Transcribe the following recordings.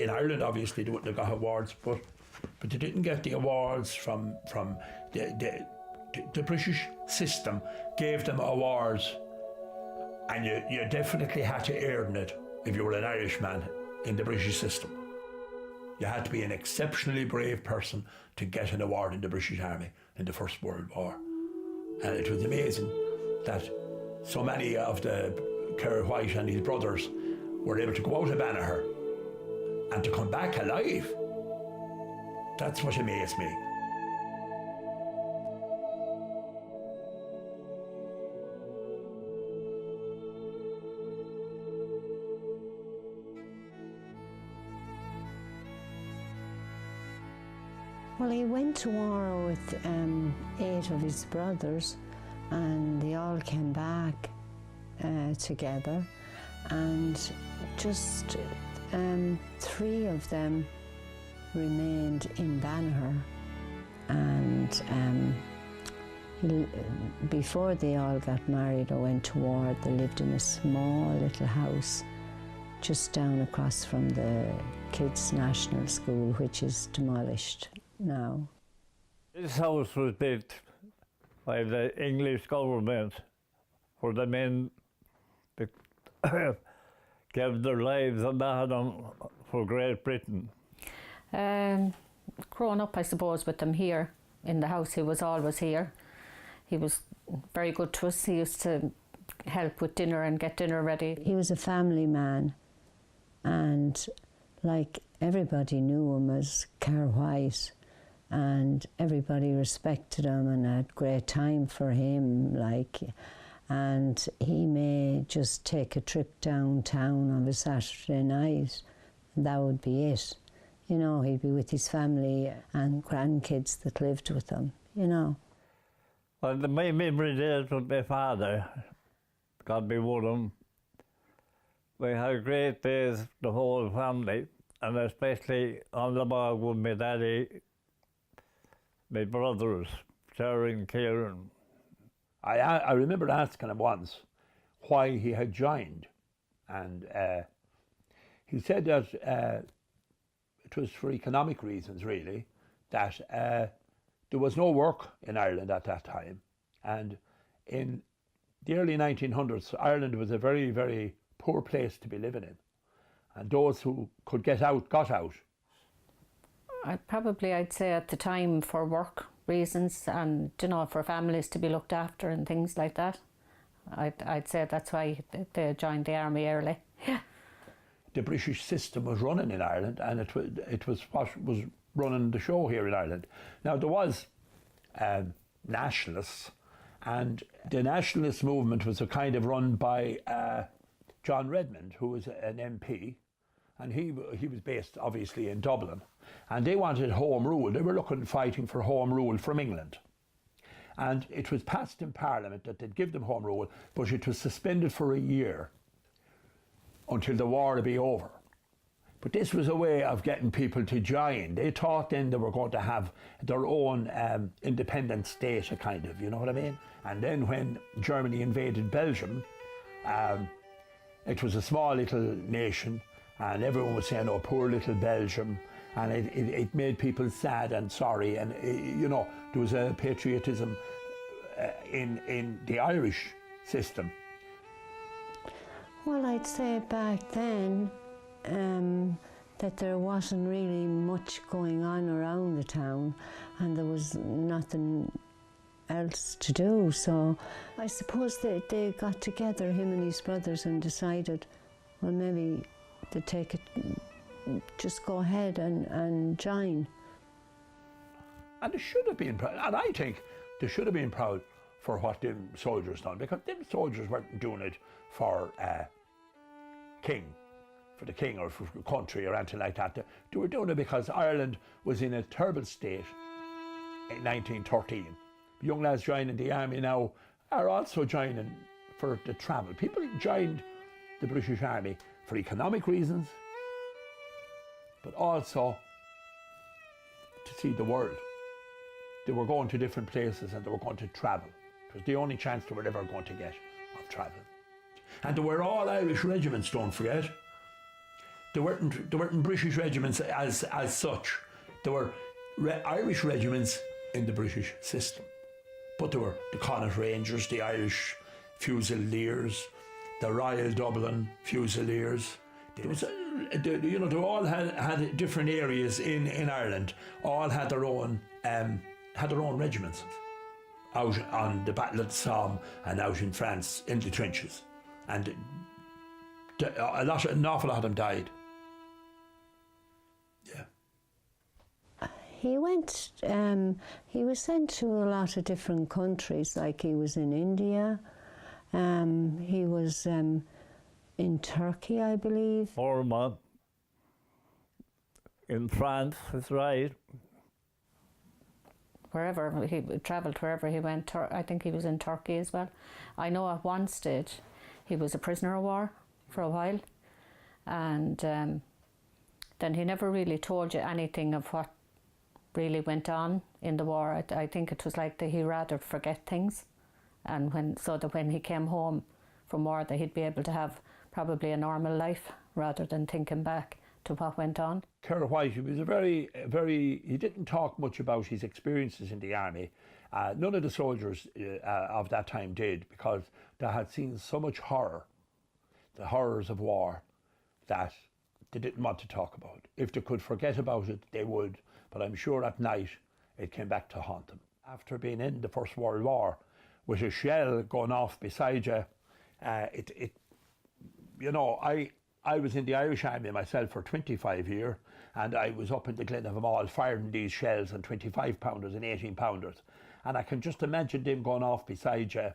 in Ireland, obviously, they wouldn't have got awards, but they didn't get the awards from the British system gave them awards, and you definitely had to earn it if you were an Irishman in the British system. You had to be an exceptionally brave person to get an award in the British Army in the First World War. And it was amazing that so many of the Kieran White and his brothers were able to go out of Banagher and to come back alive. That's what amazed me. Well, he went to war with 8 of his brothers, and they all came back together, and just 3 of them remained in Banagher. And before they all got married or went to war, they lived in a small little house just down across from the Kids National School, which is demolished now. This house was built by the English government for the men that gave their lives and that for Great Britain. Growing up, I suppose, with them here in the house, he was always here. He was very good to us. He used to help with dinner and get dinner ready. He was a family man, and like everybody knew him as Kieran White, and everybody respected him and had great time for him, like, and he may just take a trip downtown on a Saturday night, and that would be it. You know, he'd be with his family and grandkids that lived with him, you know. Well, my memory days with my father, God be with him, we had great days, the whole family, and especially on the bog with my daddy, my brothers, Jerry and Kieran. I remember asking him once why he had joined, and he said that it was for economic reasons, really, that there was no work in Ireland at that time, and in the early 1900s, Ireland was a very, very poor place to be living in, and those who could get out got out. I'd say at the time for work reasons and, you know, for families to be looked after and things like that. I'd say that's why they joined the army early. Yeah. The British system was running in Ireland, and it was what was running the show here in Ireland. Now, there was nationalists, and the nationalist movement was a kind of run by John Redmond, who was an MP, and he was based obviously in Dublin, and they wanted home rule. They were fighting for home rule from England, and it was passed in Parliament that they'd give them home rule, but it was suspended for a year until the war would be over. But this was a way of getting people to join. They thought then they were going to have their own independent state, a kind of, you know what I mean? And then when Germany invaded Belgium, it was a small little nation, and everyone was saying, oh, poor little Belgium, and it made people sad and sorry, and you know, there was a patriotism in the Irish system. Well, I'd say back then that there wasn't really much going on around the town, and there was nothing else to do, so I suppose they got together, him and his brothers, and decided, well, maybe they'd take it, just go ahead and join. And they should have been proud, and I think they should have been proud for what them soldiers done, because them soldiers weren't doing it for the king or for the country or anything like that. They were doing it because Ireland was in a terrible state in 1913. Young lads joining the army now are also joining for the travel. People joined the British Army for economic reasons, but also to see the world. They were going to different places and they were going to travel. It was the only chance they were ever going to get of travel. And there were all Irish regiments, don't forget. There weren't British regiments as such. There were Irish regiments in the British system, but there were the Connaught Rangers, the Irish Fusiliers, the Royal Dublin Fusiliers. There was, they all had different areas in Ireland. All had their own regiments. Out on the Battle of the Somme and out in France in the trenches, and an awful lot of them died. Yeah. He went. He was sent to a lot of different countries. Like he was in India. He was in Turkey, I believe. Orma. In France, that's right. Wherever he travelled, wherever he went, I think he was in Turkey as well. I know at one stage he was a prisoner of war for a while, and then he never really told you anything of what really went on in the war. I think it was like that he rather forget things, and so that when he came home from war, that he'd be able to have probably a normal life rather than thinking back to what went on. Kieran White, he was he didn't talk much about his experiences in the army. None of the soldiers of that time did, because they had seen so much horror, the horrors of war, that they didn't want to talk about. If they could forget about it, they would, but I'm sure at night it came back to haunt them. After being in the First World War, with a shell going off beside you, I was in the Irish Army myself for 25 years, and I was up in the Glen of them all firing these shells and 25 pounders and 18 pounders. And I can just imagine them going off beside you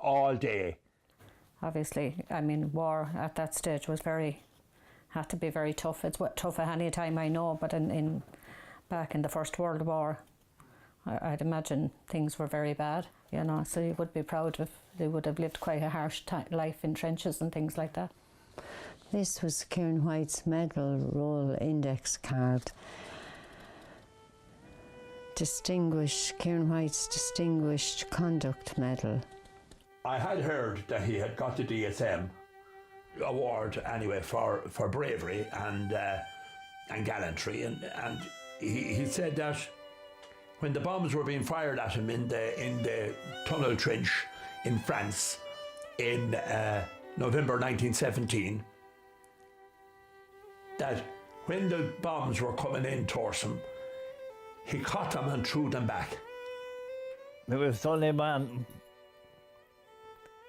all day. Obviously, I mean, war at that stage had to be very tough. It's tough at any time, I know, but back in the First World War, I'd imagine things were very bad, so you would be proud if they would have lived quite a harsh life in trenches and things like that. This was Kieran White's medal roll index card. Kieran White's Distinguished Conduct Medal. I had heard that he had got the DSM award anyway for bravery and gallantry, and he said that when the bombs were being fired at him in the tunnel trench in France in November 1917, that when the bombs were coming in towards him, he caught them and threw them back. There was only man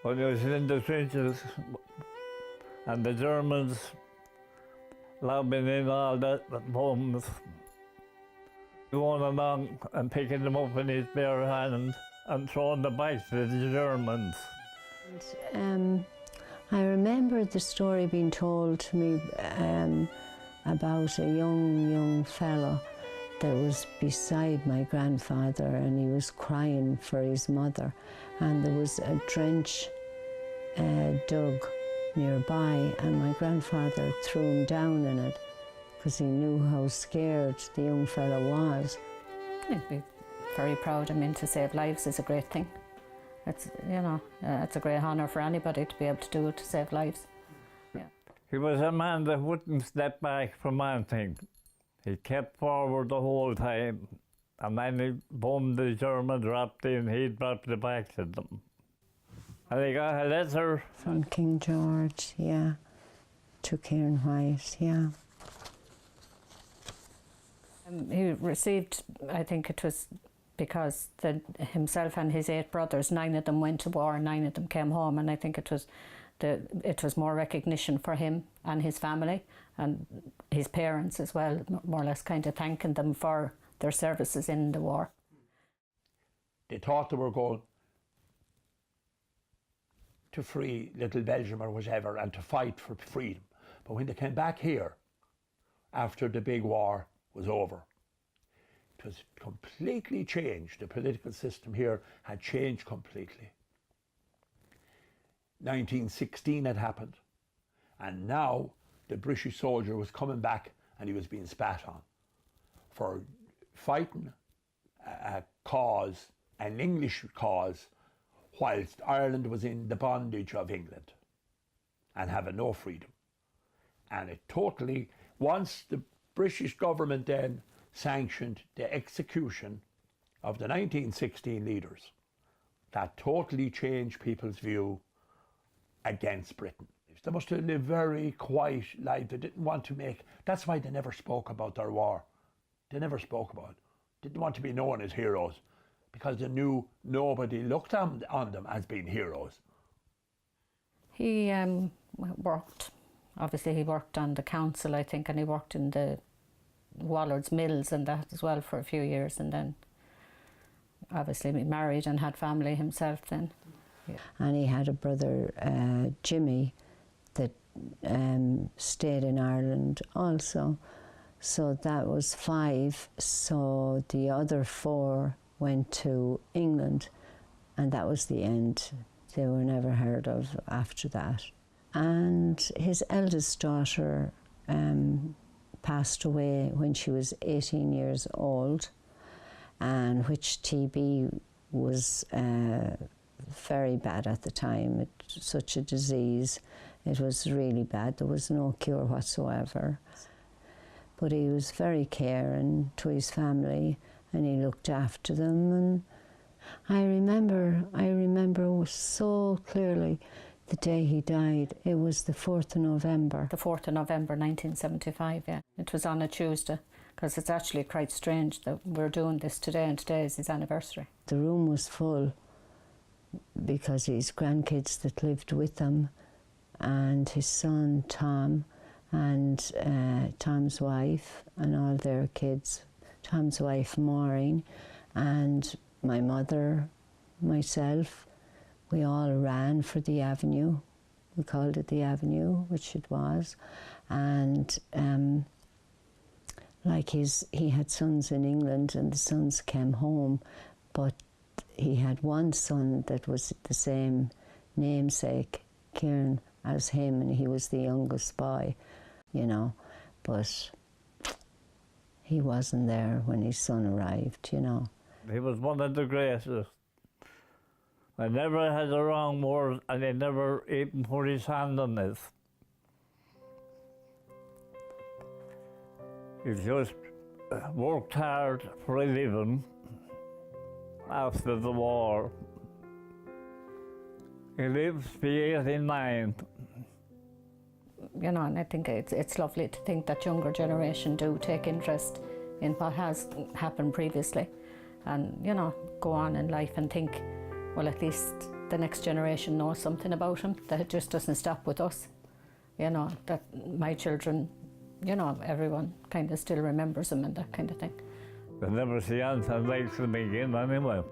when he was in the trenches, and the Germans lobbing in all the bombs, going along and picking them up in his bare hand and throwing them back to the Germans. I remember the story being told to me about a young fellow that was beside my grandfather, and he was crying for his mother, and there was a trench dug nearby, and my grandfather threw him down in it because he knew how scared the young fellow was. I'd be very proud. I mean, to save lives is a great thing. It's it's a great honour for anybody to be able to do it, to save lives. Yeah. He was a man that wouldn't step back from anything. He kept forward the whole time, and then he bombed the German dropped in, he dropped it back to them. And he got a letter from King George, yeah, to Kieran White, yeah. He received, I think it was because himself and his 8 brothers, 9 of them went to war, 9 of them came home, and I think it was more recognition for him and his family and his parents as well, more or less kind of thanking them for their services in the war. They thought they were going to free little Belgium or whatever and to fight for freedom. But when they came back here, after the big war was over, it was completely changed. The political system here had changed completely. 1916 had happened, and now the British soldier was coming back and he was being spat on for fighting a cause, an English cause, whilst Ireland was in the bondage of England and having no freedom. And it totally, once the British government then sanctioned the execution of the 1916 leaders, that totally changed people's view against Britain. They must have lived very quiet life. They didn't want to make, that's why they never spoke about their war. They never spoke about it. Didn't want to be known as heroes because they knew nobody looked on them as being heroes. He worked, obviously he worked on the council, I think, and he worked in the Wallard's Mills and that as well for a few years, and then obviously he married and had family himself then. Yeah. And he had a brother, Jimmy, that stayed in Ireland also. So that was 5. So the other 4 went to England, and that was the end. They were never heard of after that. And his eldest daughter passed away when she was 18 years old, and which TB was very bad at the time. Such a disease. It was really bad. There was no cure whatsoever. But he was very caring to his family, and he looked after them. And I remember so clearly the day he died. It was the 4th of November. The 4th of November 1975, yeah. It was on a Tuesday, because it's actually quite strange that we're doing this today, and today is his anniversary. The room was full because his grandkids that lived with him, and his son Tom, and Tom's wife and all their kids, Tom's wife Maureen, and my mother, myself. We all ran for the avenue. We called it the avenue, which it was. And he had sons in England, and the sons came home, but he had one son that was the same namesake, Kieran, as him, and he was the youngest boy, you know, but he wasn't there when his son arrived, you know. He was one of the greatest. I never had a wrong word, and he never even put his hand on this. He just worked hard for a living after the war. He lived to be 89. You know, and I think it's lovely to think that younger generation do take interest in what has happened previously, and, you know, go on in life and think, well, at least the next generation knows something about him, that it just doesn't stop with us. You know, that my children, you know, everyone kind of still remembers him and that kind of thing. They'll never see anything like him again anyway.